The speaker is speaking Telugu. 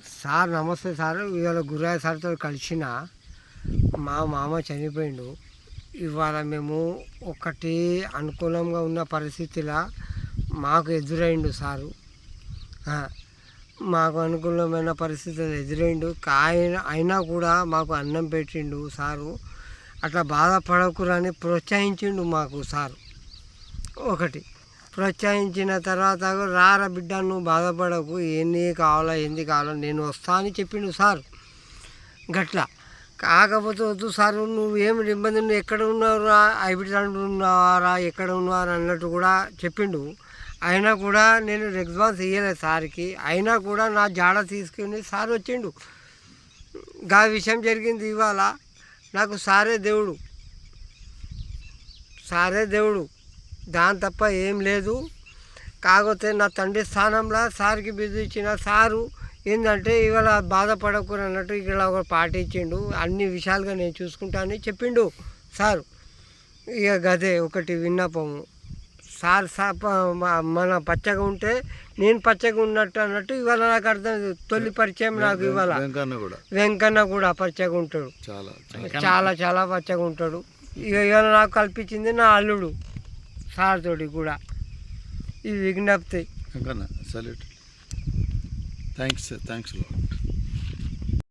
సార్ నమస్తే సార్. ఇవాళ గురయ్య సార్తో కలిసిన మా మామ చనిపోయిండు. ఇవాళ మేము ఒకటి అనుకూలంగా ఉన్న పరిస్థితిలా మాకు ఎదురైండు సారు. మాకు అనుకూలమైన పరిస్థితులు ఎదురైండు. అయినా కూడా మాకు అన్నం పెట్టిండు సారు. అట్లా బాధపడకురని ప్రోత్సహించిండు మాకు సారు. ఒకటి ప్రోత్సహించిన తర్వాత రారా బిడ్డ, నువ్వు బాధపడకు, ఏంది కావాలో నేను వస్తా అని చెప్పిండు సార్. గట్లా కాకపోతే వద్దు సార్, నువ్వేమి ఇబ్బంది, నువ్వు ఎక్కడ ఉన్నావురా, హైబ్రిడ్ ఉన్నావారా, ఎక్కడ ఉన్నారా అన్నట్టు కూడా చెప్పిండు. అయినా కూడా నేను రెస్పాన్స్ ఇవ్వలేదు సార్కి. అయినా కూడా నా జాడ తీసుకుని సార్ వచ్చిండు. గా విషయం జరిగింది. ఇవాళ నాకు సారే దేవుడు, దాని తప్ప ఏం లేదు. కాకపోతే నా తండ్రి స్థానంలో సార్కి బిజీ ఇచ్చిన సారు ఏంటంటే ఇవాళ బాధపడకూడదు అన్నట్టు ఇక్కడ ఒక పార్టీ ఇచ్చిండు. అన్ని విషయాలుగా నేను చూసుకుంటానని చెప్పిండు సారు. ఇక గదే ఒకటి విన్నపము సార్. మన పచ్చగా ఉంటే నేను పచ్చగా ఉన్నట్టు అన్నట్టు ఇవాళ నాకు అర్థం. తొలి పరిచయం నాకు ఇవాళ. వెంకన్న కూడా పచ్చగా ఉంటాడు, చాలా పచ్చగా ఉంటాడు. ఇవాళ నాకు కల్పించింది నా అల్లుడు సార్ తోటి కూడా ఈ విజ్ఞప్తి. థ్యాంక్స్.